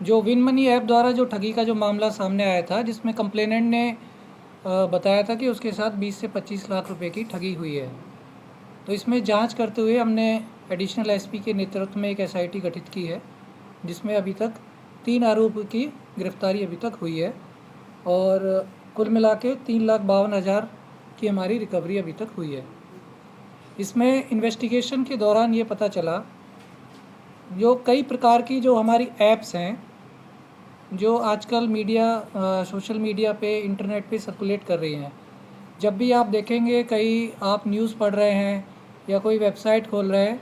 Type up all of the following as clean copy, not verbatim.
जो win money app द्वारा जो ठगी का जो मामला सामने आया था, जिसमें कंप्लेनेंट ने बताया था कि उसके साथ 20 से 25 लाख रुपए की ठगी हुई है। तो इसमें जांच करते हुए हमने एडिशनल एसपी के नेतृत्व में एक एसआईटी गठित की है, जिसमें अभी तक 3 आरोपियों की गिरफ्तारी अभी तक हुई है और कुल मिला के 3,52,000 की हमारी रिकवरी अभी तक हुई है। इसमें इन्वेस्टिगेशन के दौरान ये पता चला, जो कई प्रकार की जो हमारी ऐप्स हैं, जो आजकल सोशल मीडिया पे, इंटरनेट पे सर्कुलेट कर रही हैं। जब भी आप देखेंगे कहीं आप न्यूज़ पढ़ रहे हैं या कोई वेबसाइट खोल रहे हैं,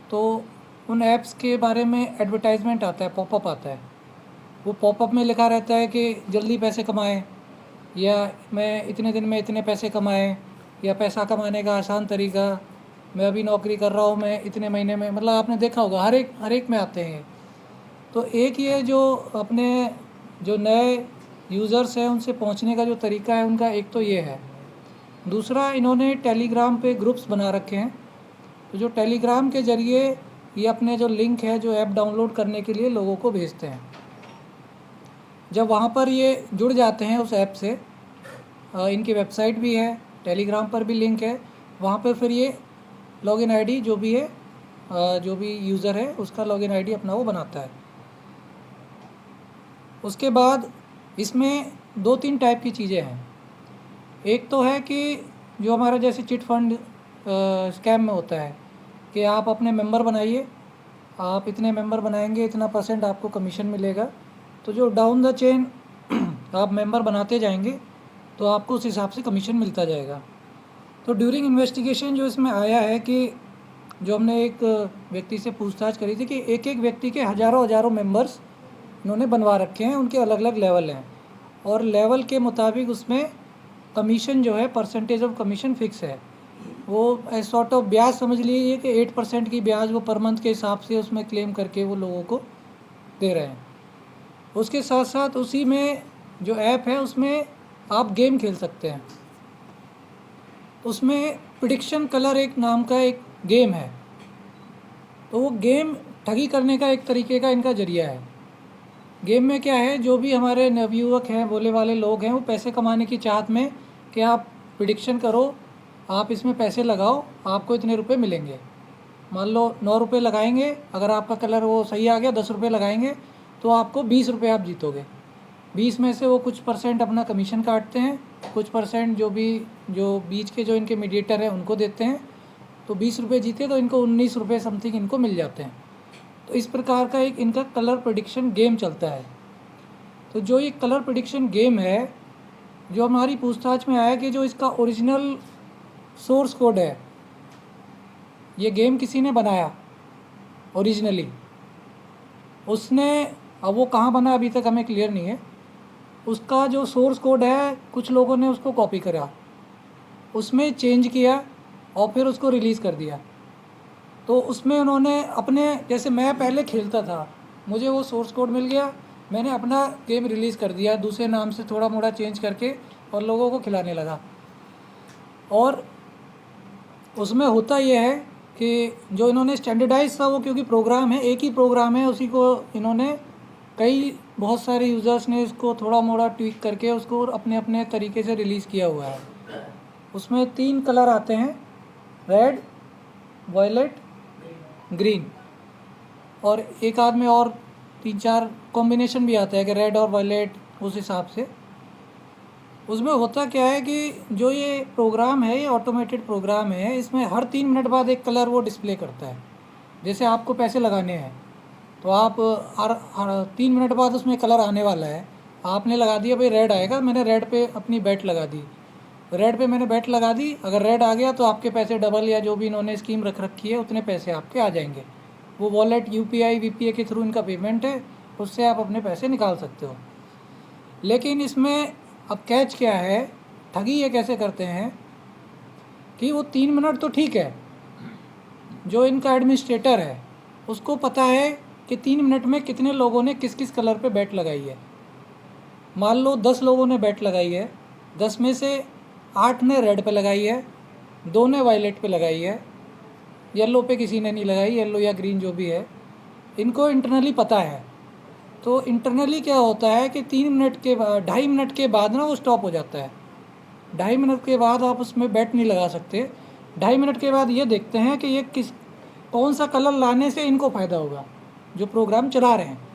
तो उन ऐप्स के बारे में एडवर्टाइजमेंट आता है, पॉपअप आता है। वो पॉपअप में लिखा रहता है कि जल्दी पैसे कमाएं, या मैं इतने दिन में इतने पैसे कमाएं, या पैसा कमाने का आसान तरीका, मैं अभी नौकरी कर रहा हूँ, मैं इतने महीने में, मतलब आपने देखा होगा हर एक में आते हैं। तो एक ये जो अपने जो नए यूज़र्स हैं उनसे पहुंचने का जो तरीका है उनका, एक तो ये है। दूसरा, इन्होंने टेलीग्राम पे ग्रुप्स बना रखे हैं। तो जो टेलीग्राम के ज़रिए ये अपने जो लिंक है, जो ऐप डाउनलोड करने के लिए लोगों को भेजते हैं। जब वहाँ पर ये जुड़ जाते हैं उस ऐप से, इनकी वेबसाइट भी है, टेलीग्राम पर भी लिंक है, वहाँ पर फिर ये लॉगिन आईडी जो भी है, जो भी यूज़र है उसका लॉगिन आईडी अपना वो बनाता है। उसके बाद इसमें 2-3 टाइप की चीज़ें हैं। एक तो है कि जो हमारा जैसे चिट फंड स्कैम में होता है कि आप अपने मेंबर बनाइए, आप इतने मेंबर बनाएंगे, इतना % आपको कमीशन मिलेगा। तो जो डाउन द चेन आप मेंबर बनाते जाएंगे तो आपको उस हिसाब से कमीशन मिलता जाएगा। तो ड्यूरिंग इन्वेस्टिगेशन जो इसमें आया है कि जो हमने एक व्यक्ति से पूछताछ करी थी कि एक व्यक्ति के हज़ारों मेंबर्स इन्होंने बनवा रखे हैं, उनके अलग अलग लेवल हैं, और लेवल के मुताबिक उसमें कमीशन जो है, परसेंटेज ऑफ कमीशन फिक्स है। वो सॉर्ट ऑफ ब्याज समझ लीजिए कि 8% की ब्याज वो पर मंथ के हिसाब से उसमें क्लेम करके वो लोगों को दे रहे हैं। उसके साथ साथ उसी में जो ऐप है उसमें आप गेम खेल सकते हैं। उसमें प्रिडिक्शन कलर एक नाम का एक गेम है। तो वो गेम ठगी करने का एक तरीके का इनका जरिया है। गेम में क्या है, जो भी हमारे नवयुवक हैं, भोले वाले लोग हैं, वो पैसे कमाने की चाहत में कि आप प्रिडिक्शन करो, आप इसमें पैसे लगाओ, आपको इतने रुपए मिलेंगे। मान लो 9 रुपये लगाएंगे, अगर आपका कलर वो सही आ गया, 10 रुपये लगाएंगे तो आपको 20 रुपये आप जीतोगे। 20 में से वो कुछ % अपना कमीशन काटते हैं, कुछ % जो बीच के जो इनके मीडिएटर हैं उनको देते हैं। तो 20 रुपये जीते तो इनको 19 रुपये समथिंग इनको मिल जाते हैं। तो इस प्रकार का एक इनका कलर प्रेडिक्शन गेम चलता है। तो जो ये कलर प्रेडिक्शन गेम है, जो हमारी पूछताछ में आया कि जो इसका ओरिजिनल सोर्स कोड है, ये गेम किसी ने बनाया ओरिजिनली, उसने, अब वो कहाँ बना अभी तक हमें क्लियर नहीं है। उसका जो सोर्स कोड है, कुछ लोगों ने उसको कॉपी करा, उसमें चेंज किया और फिर उसको रिलीज़ कर दिया। तो उसमें उन्होंने अपने, जैसे मैं पहले खेलता था, मुझे वो सोर्स कोड मिल गया, मैंने अपना गेम रिलीज़ कर दिया दूसरे नाम से थोड़ा मोड़ा चेंज करके और लोगों को खिलाने लगा। और उसमें होता यह है कि जो इन्होंने स्टैंडर्डाइज था वो, क्योंकि प्रोग्राम है, एक ही प्रोग्राम है, उसी को इन्होंने बहुत सारे यूज़र्स ने इसको थोड़ा मोड़ा ट्वीक करके उसको अपने अपने तरीके से रिलीज़ किया हुआ है। उसमें 3 कलर आते हैं, रेड, वायलेट, ग्रीन, और एक आध में और 3-4 कॉम्बिनेशन भी आता है कि रेड और वायलेट, उस हिसाब से। उसमें होता क्या है कि जो ये प्रोग्राम है, ये ऑटोमेटेड प्रोग्राम है, इसमें हर 3 मिनट बाद एक कलर वो डिस्प्ले करता है। जैसे आपको पैसे लगाने हैं तो आप हर 3 मिनट बाद उसमें कलर आने वाला है, आपने लगा दिया भाई रेड आएगा, मैंने रेड पे अपनी बेट लगा दी, रेड पे मैंने बेट लगा दी, अगर रेड आ गया तो आपके पैसे डबल, या जो भी इन्होंने स्कीम रख रखी है उतने पैसे आपके आ जाएंगे। वो वॉलेट, UPI, VPA के थ्रू इनका पेमेंट है, उससे आप अपने पैसे निकाल सकते हो। लेकिन इसमें अब कैच क्या है, ठगी ये कैसे करते हैं कि वो 3 मिनट तो ठीक है, जो इनका एडमिनिस्ट्रेटर है उसको पता है कि 3 मिनट में कितने लोगों ने किस किस कलर पे बेट लगाई है। मान लो 10 लोगों ने बेट लगाई है, 10 में से 8 ने रेड पे लगाई है, 2 ने वायलेट पे लगाई है, येलो पे किसी ने नहीं लगाई, येलो या ग्रीन जो भी है, इनको इंटरनली पता है। तो इंटरनली क्या होता है कि 3 मिनट के बाद 2.5 मिनट के बाद ना वो स्टॉप हो जाता है। 2.5 मिनट के बाद आप उसमें बेट नहीं लगा सकते। 2.5 मिनट के बाद ये देखते हैं कि ये कौन सा कलर लाने से इनको फ़ायदा होगा जो प्रोग्राम चला रहे हैं।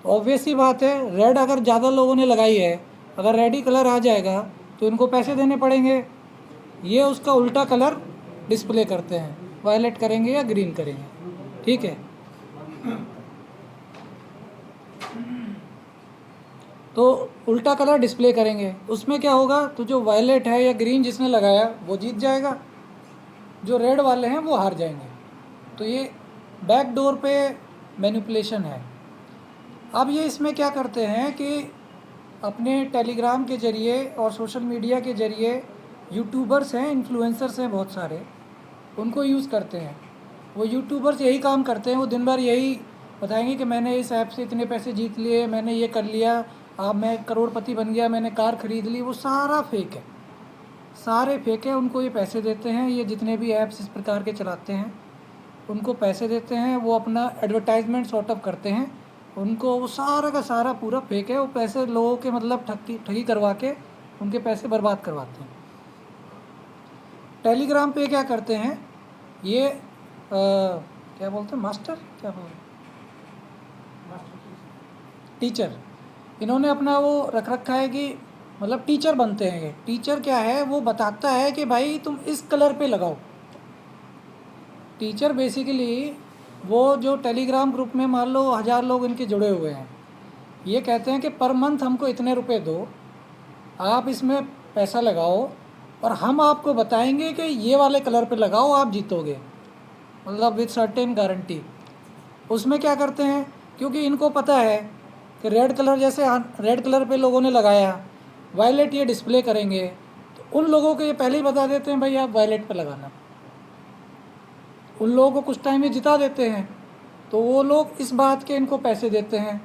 ऑब्वियस सी बात है, रेड अगर ज़्यादा लोगों ने लगाई है, अगर रेड ही कलर आ जाएगा तो इनको पैसे देने पड़ेंगे। ये उसका उल्टा कलर डिस्प्ले करते हैं, वायलेट करेंगे या ग्रीन करेंगे, ठीक है। तो उल्टा कलर डिस्प्ले करेंगे, उसमें क्या होगा, तो जो वायलेट है या ग्रीन जिसने लगाया वो जीत जाएगा, जो रेड वाले हैं वो हार जाएंगे। तो ये बैक डोर पे मैनिपुलेशन है। अब ये इसमें क्या करते हैं कि अपने टेलीग्राम के ज़रिए और सोशल मीडिया के ज़रिए यूट्यूबर्स हैं, इन्फ्लुएंसर्स हैं बहुत सारे, उनको यूज़ करते हैं। वो यूट्यूबर्स यही काम करते हैं, वो दिन भर यही बताएंगे कि मैंने इस ऐप से इतने पैसे जीत लिए, मैंने ये कर लिया, अब मैं करोड़पति बन गया, मैंने कार खरीद ली। वो सारा फेक है, सारे फेक है। उनको ये पैसे देते हैं, ये जितने भी ऐप्स इस प्रकार के चलाते हैं उनको पैसे देते हैं, वो अपना एडवर्टाइजमेंट सॉर्ट अप करते हैं उनको। वो सारा का सारा पूरा फेक है। वो पैसे लोगों के मतलब ठगी करवा के उनके पैसे बर्बाद करवाते हैं। टेलीग्राम पे क्या करते हैं ये क्या बोलते हैं, मास्टर क्या बोलते हैं, टीचर। इन्होंने अपना वो रख रखा है कि मतलब टीचर बनते हैं ये। टीचर क्या है, वो बताता है कि भाई तुम इस कलर पे लगाओ। टीचर बेसिकली वो जो टेलीग्राम ग्रुप में मान लो 1000 लोग इनके जुड़े हुए हैं, ये कहते हैं कि पर मंथ हमको इतने रुपए दो, आप इसमें पैसा लगाओ और हम आपको बताएंगे कि ये वाले कलर पे लगाओ, आप जीतोगे, मतलब विद सर्टेन गारंटी। उसमें क्या करते हैं, क्योंकि इनको पता है कि रेड कलर जैसे रेड कलर पे लोगों ने लगाया, वायलेट ये डिस्प्ले करेंगे, तो उन लोगों को ये पहले ही बता देते हैं भाई आप वायलेट पे लगाना। उन लोगों को कुछ टाइम ये जिता देते हैं, तो वो लोग इस बात के इनको पैसे देते हैं।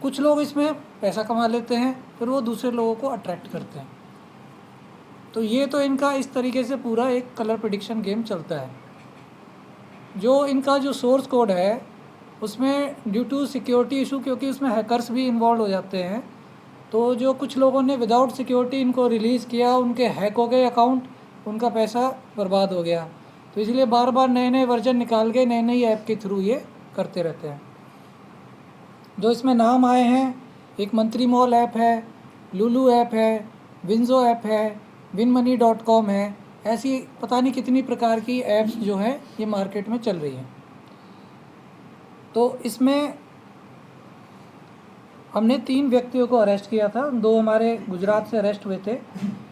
कुछ लोग इसमें पैसा कमा लेते हैं, फिर वो दूसरे लोगों को अट्रैक्ट करते हैं। तो ये तो इनका इस तरीके से पूरा एक कलर प्रेडिक्शन गेम चलता है। जो इनका जो सोर्स कोड है उसमें ड्यू टू सिक्योरिटी इशू, क्योंकि उसमें हैकर्स भी इन्वॉल्व हो जाते हैं, तो जो कुछ लोगों ने विदाउट सिक्योरिटी इनको रिलीज़ किया, उनके हैक हो गए अकाउंट, उनका पैसा बर्बाद हो गया। तो इसलिए बार बार नए नए वर्जन निकाल के नई नई ऐप के थ्रू ये करते रहते हैं। जो इसमें नाम आए हैं, एक मंत्री मॉल ऐप है, लुलू ऐप है, विंजो ऐप है, winmoney.com है, ऐसी पता नहीं कितनी प्रकार की ऐप्स जो हैं ये मार्केट में चल रही हैं। तो इसमें हमने 3 व्यक्तियों को अरेस्ट किया था, 2 हमारे गुजरात से अरेस्ट हुए थे।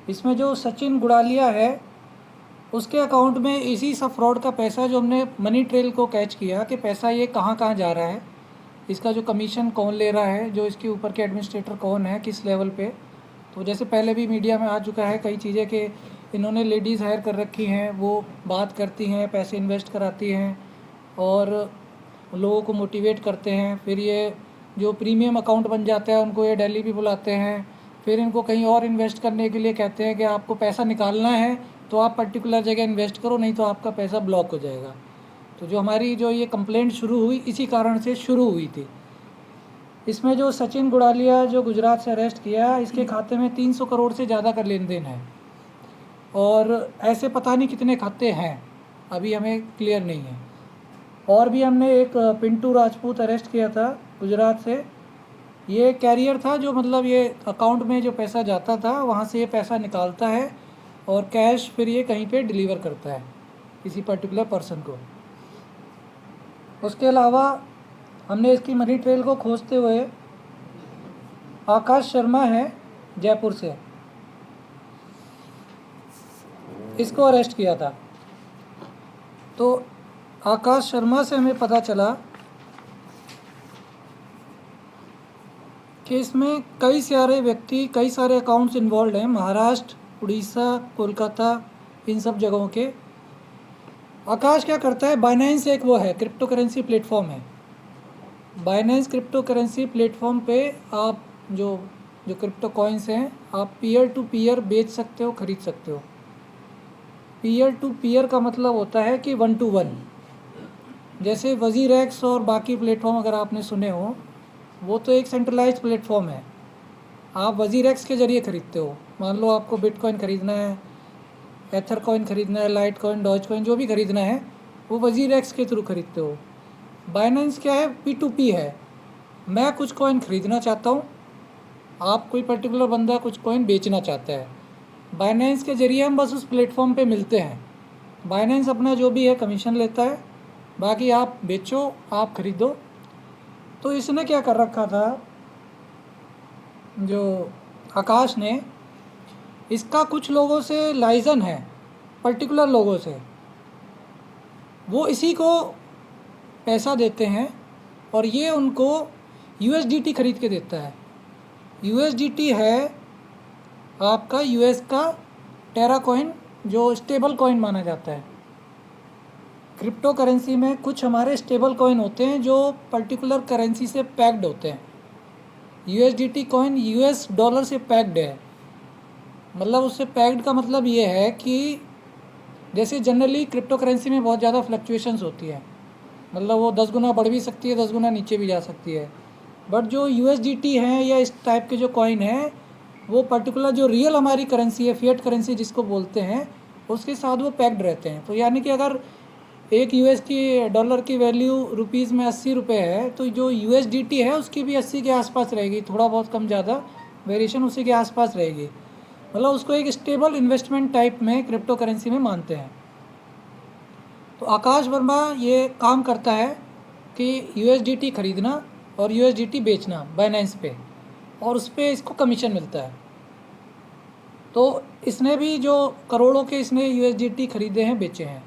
इसमें जो सचिन गुड़ालिया है उसके अकाउंट में इसी सब फ्रॉड का पैसा, जो हमने मनी ट्रेल को कैच किया कि पैसा ये कहाँ कहाँ जा रहा है, इसका जो कमीशन कौन ले रहा है, जो इसके ऊपर के एडमिनिस्ट्रेटर कौन है, किस लेवल पे। तो जैसे पहले भी मीडिया में आ चुका है कई चीज़ें कि इन्होंने लेडीज़ हायर कर रखी हैं, वो बात करती हैं, पैसे इन्वेस्ट कराती हैं और लोगों को मोटिवेट करते हैं। फिर ये जो प्रीमियम अकाउंट बन जाता है उनको ये दिल्ली भी बुलाते हैं, फिर इनको कहीं और इन्वेस्ट करने के लिए कहते हैं कि आपको पैसा निकालना है तो आप पर्टिकुलर जगह इन्वेस्ट करो, नहीं तो आपका पैसा ब्लॉक हो जाएगा। तो जो हमारी जो ये कंप्लेंट शुरू हुई इसी कारण से शुरू हुई थी। इसमें जो सचिन गुड़ालिया जो गुजरात से अरेस्ट किया, इसके खाते में 300 करोड़ से ज़्यादा का लेन देन है और ऐसे पता नहीं कितने खाते हैं, अभी हमें क्लियर नहीं है। और भी हमने एक पिंटू राजपूत अरेस्ट किया था गुजरात से। ये कैरियर था जो मतलब ये अकाउंट में जो पैसा जाता था वहाँ से ये पैसा निकालता है और कैश फिर ये कहीं पे डिलीवर करता है किसी पर्टिकुलर पर्सन को। उसके अलावा हमने इसकी मनी ट्रेल को खोजते हुए आकाश शर्मा है जयपुर से, इसको अरेस्ट किया था। तो आकाश शर्मा से हमें पता चला कि इसमें कई सारे व्यक्ति, कई सारे अकाउंट्स इन्वॉल्व हैं, महाराष्ट्र, उड़ीसा, कोलकाता, इन सब जगहों के। आकाश क्या करता है, बाइनेंस एक वो है क्रिप्टो करेंसी प्लेटफॉर्म है। बाइनेंस क्रिप्टो करेंसी प्लेटफॉर्म पे आप जो क्रिप्टो कॉइन्स हैं आप पीयर टू पीयर बेच सकते हो, खरीद सकते हो। पीयर टू पीयर का मतलब होता है कि 1 to 1। जैसे वजीर एक्स और बाकी प्लेटफॉर्म अगर आपने सुने हो वो तो एक सेंट्रलाइज्ड प्लेटफॉर्म है। आप वजीरेक्स के ज़रिए ख़रीदते हो। मान लो आपको बिटकॉइन ख़रीदना है, एथर कॉइन ख़रीदना है, लाइट कॉइन, डॉज कॉइन, जो भी ख़रीदना है वो वजीरेक्स के थ्रू ख़रीदते हो। बाइनेंस क्या है? P2P है। मैं कुछ कॉइन ख़रीदना चाहता हूँ, आप कोई पर्टिकुलर बंदा कुछ कॉइन बेचना चाहता है, बाइनेंस के ज़रिए हम बस उस प्लेटफॉर्म पे मिलते हैं। बाइनेंस अपना जो भी है कमीशन लेता है, बाकी आप बेचो, आप ख़रीदो। तो इसने क्या कर रखा था, जो आकाश ने, इसका कुछ लोगों से लाइजन है, पर्टिकुलर लोगों से, वो इसी को पैसा देते हैं और ये उनको USDT ख़रीद के देता है। USDT है आपका US का टेरा कॉइन, जो स्टेबल कॉइन माना जाता है। क्रिप्टो करेंसी में कुछ हमारे स्टेबल कॉइन होते हैं जो पर्टिकुलर करेंसी से पैक्ड होते हैं। USDT कॉइन US डॉलर से पैक्ड है। मतलब उससे पैक्ड का मतलब ये है कि जैसे जनरली क्रिप्टो करेंसी में बहुत ज़्यादा फ्लक्चुएशंस होती है, मतलब वो 10 गुना बढ़ भी सकती है, 10 गुना नीचे भी जा सकती है। बट जो USDT हैं या इस टाइप के जो कॉइन हैं, वो पर्टिकुलर जो रियल हमारी करेंसी है, फिएट करेंसी जिसको बोलते हैं, उसके साथ वो पैक्ड रहते हैं। तो यानी कि अगर एक US की डॉलर की वैल्यू रुपीज़ में 80 रुपये है, तो जो USDT है उसकी भी 80 के आसपास रहेगी, थोड़ा बहुत कम ज़्यादा वेरिएशन उसी के आसपास रहेगी। मतलब उसको एक स्टेबल इन्वेस्टमेंट टाइप में क्रिप्टो करेंसी में मानते हैं। तो आकाश वर्मा ये काम करता है कि USDT ख़रीदना और USDT बेचना बाइनेंस पे, और उस पर इसको कमीशन मिलता है। तो इसने भी जो करोड़ों के इसने USDT ख़रीदे हैं, बेचे हैं।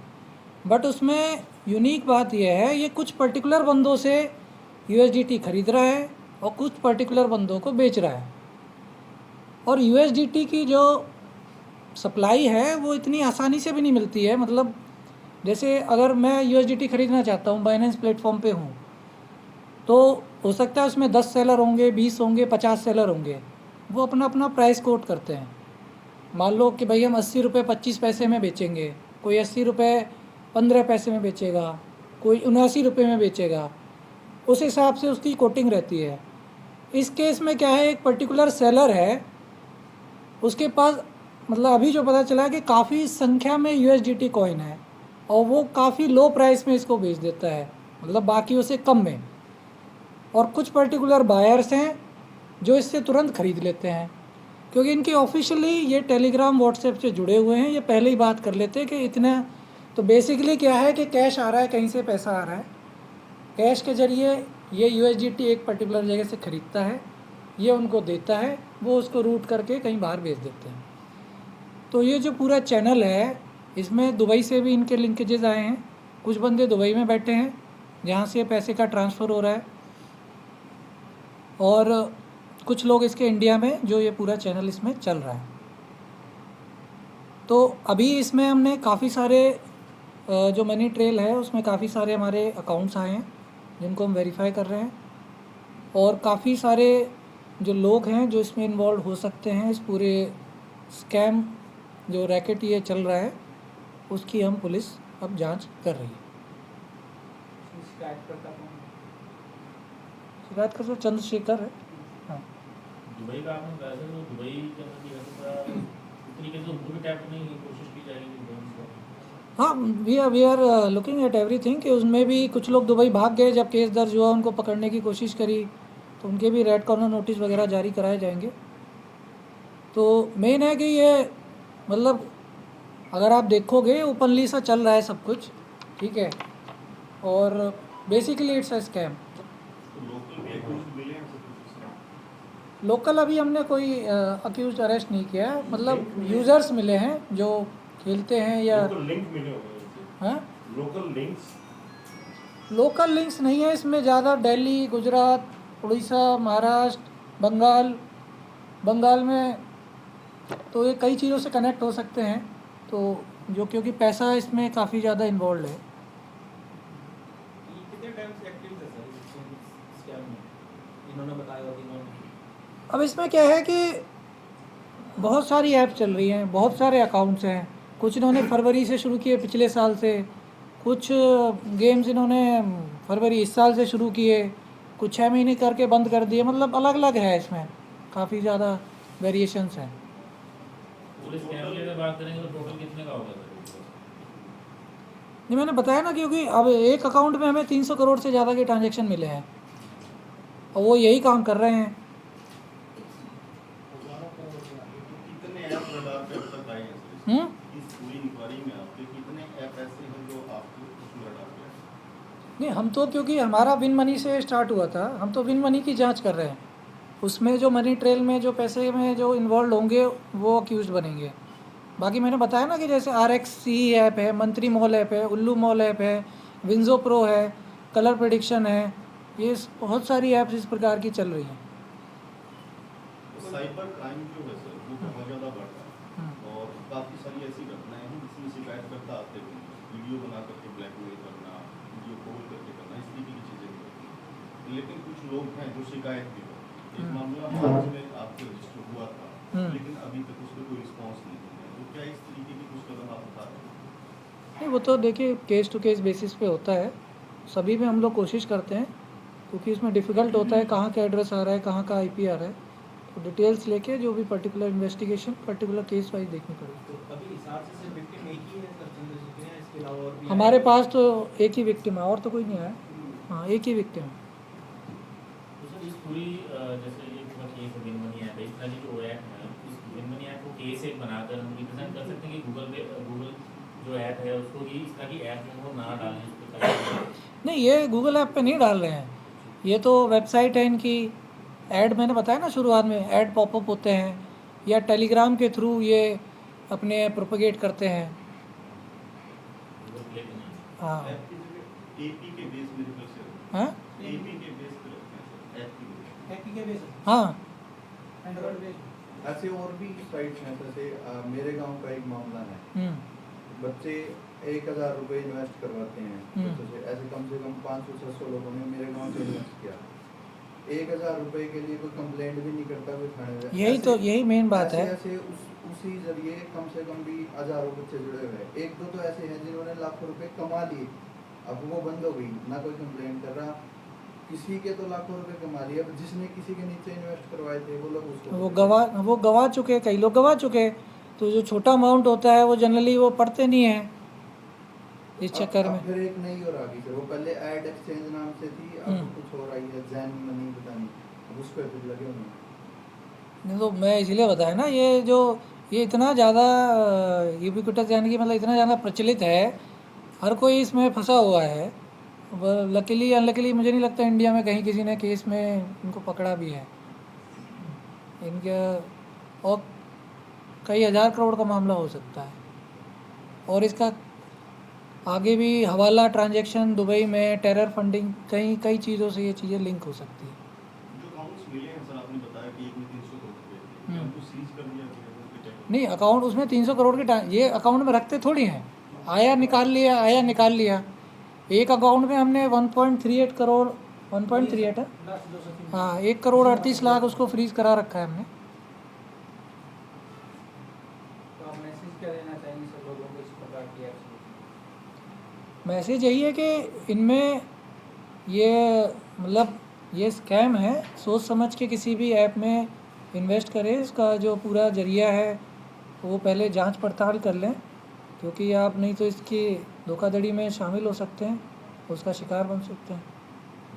बट उसमें यूनिक बात यह है, ये कुछ पर्टिकुलर बंदों से USDT ख़रीद रहा है और कुछ पर्टिकुलर बंदों को बेच रहा है। और USDT की जो सप्लाई है वो इतनी आसानी से भी नहीं मिलती है। मतलब जैसे अगर मैं USDT ख़रीदना चाहता हूँ, बाइनेंस प्लेटफॉर्म पे हूँ, तो हो सकता है उसमें 10 सेलर होंगे, 20 होंगे, 50 सेलर होंगे। वो अपना अपना प्राइस कोट करते हैं। मान लो कि भाई हम 80 रुपये 25 पैसे में बेचेंगे, कोई 80 रुपये 15 पैसे में बेचेगा, कोई 79 रुपये में बेचेगा, उस हिसाब से उसकी कोटिंग रहती है। इस केस में क्या है, एक पर्टिकुलर सेलर है, उसके पास मतलब अभी जो पता चला है कि काफ़ी संख्या में USDT कॉइन है और वो काफ़ी लो प्राइस में इसको बेच देता है, मतलब बाकियों से कम में। और कुछ पर्टिकुलर बायर्स हैं जो इससे तुरंत ख़रीद लेते हैं, क्योंकि इनकी ऑफिशियली ये टेलीग्राम, व्हाट्सएप से जुड़े हुए हैं। ये पहले ही बात कर लेते हैं कि इतना, तो बेसिकली क्या है कि कैश आ रहा है, कहीं से पैसा आ रहा है, कैश के ज़रिए ये USDT एक पर्टिकुलर जगह से ख़रीदता है, ये उनको देता है, वो उसको रूट करके कहीं बाहर भेज देते हैं। तो ये जो पूरा चैनल है, इसमें दुबई से भी इनके लिंकेजेस आए हैं। कुछ बंदे दुबई में बैठे हैं जहाँ से पैसे का ट्रांसफ़र हो रहा है, और कुछ लोग इसके इंडिया में, जो ये पूरा चैनल इसमें चल रहा है। तो अभी इसमें हमने काफ़ी सारे जो मनी ट्रेल है उसमें काफ़ी सारे हमारे अकाउंट्स आए हैं जिनको हम वेरीफाई कर रहे हैं, और काफ़ी सारे जो लोग हैं जो इसमें इन्वॉल्व हो सकते हैं, इस पूरे स्कैम जो रैकेट ये चल रहा है उसकी हम पुलिस अब जांच कर रही है। शिकायत कर चंद्रशेखर है। हाँ, दुबई का आपने बताया था, तो दुबई के अंदर भी ऐसा तरीके से उनको भी टैप करने की कोशिश की जाएगी। हाँ, we are looking at everything कि उसमें भी कुछ लोग दुबई भाग गए, जब केस दर्ज हुआ उनको पकड़ने की कोशिश करी, तो उनके भी रेड कॉर्नर नोटिस वगैरह जारी कराए जाएंगे। तो मेन है कि ये मतलब अगर आप देखोगे ओपनली सा चल रहा है सब कुछ, ठीक है, और basically it's a scam. Local अभी हमने कोई अक्यूज अरेस्ट नहीं किया है, मतलब यूज़र्स मिले हैं जो खेलते हैं या लिंक मिले होंगे। हाँ, लोकल लिंक्स नहीं है इसमें ज़्यादा। दिल्ली, गुजरात, उड़ीसा, महाराष्ट्र, बंगाल में तो ये कई चीज़ों से कनेक्ट हो सकते हैं, तो जो क्योंकि पैसा इसमें काफ़ी ज़्यादा इन्वॉल्व है। कितने टाइम से एक्टिव है सर इस स्कैम में, इन्होंने बताया कि अब इसमें क्या है कि बहुत सारी ऐप चल रही हैं, बहुत सारे अकाउंट्स हैं। कुछ इन्होंने फरवरी से शुरू किए, पिछले साल से। कुछ गेम्स इन्होंने फरवरी इस साल से शुरू किए। कुछ 6 महीने करके बंद कर दिए, मतलब अलग अलग है, इसमें काफ़ी ज़्यादा वेरिएशंस हैं। पूरे स्कैम की अगर बात करेंगे तो टोटल कितने का होगा सर? नहीं, मैंने बताया ना, क्योंकि अब एक अकाउंट में हमें 300 करोड़ से ज़्यादा के ट्रांजैक्शन मिले हैं और वो यही काम कर रहे हैं। कितने ऐप रडार पे अब तक आए हैं सर? इस पूरी इंक्वायरी में आपके कितने ऐप ऐसे हैं जो आपके उसमें रडार पे हैं? नहीं, हम तो क्योंकि हमारा विन मनी से स्टार्ट हुआ था, हम तो विन मनी की जांच कर रहे हैं। उसमें जो मनी ट्रेल में जो पैसे में जो इन्वॉल्व होंगे वो अक्यूज बनेंगे। बाकी मैंने बताया ना कि जैसे RXC ऐप है, मंत्री मॉल ऐप है, उल्लू मॉल ऐप है, विंजो प्रो है, कलर प्रेडिक्शन है, ये बहुत सारी ऐप्स इस प्रकार की चल रही हैं। साइबर क्राइम जो है सर वो बहुत ज़्यादा बढ़ रहा है और काफ़ी सारी ऐसी घटनाएं हैं जिसमें शिकायतकर्ता आते हैं, वीडियो बना करके ब्लैकमेल करना, वीडियो कॉल करके करना, इस तरीके की चीज़ें भी होती हैं। लेकिन कुछ लोग हैं जो शिकायत भी करते हैं। एक मामला मार्च में आपके रजिस्टर हुआ था लेकिन अभी तक उस पर कोई रिस्पॉन्स नहीं है, तो क्या इस तरीके की कुछ कदम आप उठा रहे हैं? नहीं, वो तो देखिए केस टू केस बेसिस पे होता है। सभी में हम लोग कोशिश करते हैं, क्योंकि इसमें डिफ़िकल्ट होता है कहाँ का एड्रेस आ रहा है, कहाँ का IP आ रहा है, तो डिटेल्स लेके जो भी particular investigation particular case wise देखनी पड़ेगी। तो अभी हिसाब से सिर्फ विक्टिम एक ही है सर चंद्रशेखर, या इसके अलावा और भी हमारे पास तो एक ही विक्टिम है, और तो कोई नहीं आया। हाँ, एक ही विक्टिम है। तो सर इस पूरी जैसे ये पूरा केस विन मनी ऐप है, इस तरह की जो ऐप है, इस विन मनी ऐप को केस एक बनाकर हम रिप्रेजेंट कर सकते हैं कि गूगल जो ऐप है उसको भी इस तरह की ऐप जो वो ना डालें इस पर? नहीं, ये गूगल ऐप पे नहीं डाल रहे हैं, ये तो वेबसाइट है इनकी। ऐड मैंने बताया ना शुरुआत में, ऐड पॉपअप होते हैं या टेलीग्राम के थ्रू ये अपने प्रोपगेट करते हैं। हाँ ऐप की जगह AP के बेस मेरे ख्याल से हाँ AP के बेस पे रखते हैं सर, ऐप की जगह। हैकिंग के बेस हाँ एंड्रॉइड बेस। ऐसे और भी साइट्स हैं, जैसे मेरे गांव का एक मामला है। बच्चे 1000 रुपये इन्वेस्ट करवाते हैं बच्चों से, ऐसे कम से कम 500-600 लोगों ने मेरे गांव से इन्वेस्ट किया। 1000 रुपये के लिए कोई कंप्लेंट भी नहीं करता, कोई थाने में। यही मेन बात है। ऐसे उसी जरिए कम से कम भी हजारों बच्चे जुड़े हुए हैं। एक दो तो ऐसे हैं जिन्होंने लाखों रुपए कमा लिए, अब वो बंद हो गई, ना कोई कंप्लेंट कर रहा। किसी के तो लाखों रुपए कमा लिए, अब जिसने किसी के नीचे इन्वेस्ट करवाए थे वो लोग उसको वो गवा चुके, कई लोग गवा चुके। तो जो छोटा अमाउंट होता है वो जनरली वो पढ़ते नहीं है इस चक्कर में। फिर एक नई और आ गई सर, वो पहले ऐड एक्सचेंज नाम से थी, अब कुछ और आई है, जैन मनी पता नहीं, अब उस पर फिर लगे हुए हैं। नहीं, तो मैं इसलिए बताया ना, ये इतना ज़्यादा यूबिक्विटस यानी कि मतलब इतना ज़्यादा प्रचलित है, हर कोई इसमें फंसा हुआ है। लकीली अनलकीली मुझे नहीं लगता इंडिया में कहीं किसी ने केस में इनको पकड़ा भी है। इनके और कई हज़ार करोड़ का मामला हो सकता है, और इसका आगे भी हवाला ट्रांजैक्शन, दुबई में टेरर फंडिंग, कई चीज़ों से ये चीज़ें लिंक हो सकती है। जो अकाउंट्स मिले हैं सर, आपने बताया कि एक में 300 करोड़ रुपए थे, क्या उनको सीज कर दिया गया है उनके टैक्स? नहीं, अकाउंट उसमें 300 करोड़ के ये अकाउंट में रखते थोड़ी हैं, आया निकाल लिया। एक अकाउंट में हमने 1.38 करोड़ 1.38 है, हाँ, 1,38,00,000 उसको फ्रीज करा रखा है हमने। तो आप मैसेज क्या देना चाहेंगे सर लोगों को इस प्रकार की ऐप्स? मैसेज यही है कि इनमें ये स्कैम है, सोच समझ के किसी भी ऐप में इन्वेस्ट करें। इसका जो पूरा जरिया है वो पहले जांच पड़ताल कर लें, क्योंकि आप नहीं तो इसकी धोखाधड़ी में शामिल हो सकते हैं, उसका शिकार बन सकते हैं।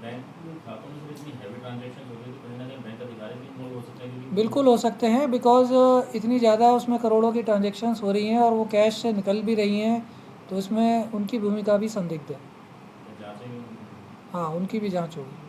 बैंक खातों में इतनी हैवी ट्रांजैक्शन हो रही है, कहीं ना कहीं बैंक अधिकारी भी इन्वॉल्व हो सकते हैं, क्योंकि बिल्कुल हो सकते हैं, बिकॉज इतनी ज़्यादा उसमें करोड़ों की ट्रांजैक्शंस हो रही हैं और वो कैश से निकल भी रही हैं, तो इसमें उनकी भूमिका भी संदिग्ध है। जांचें भी हाँ, उनकी भी जांच होगी।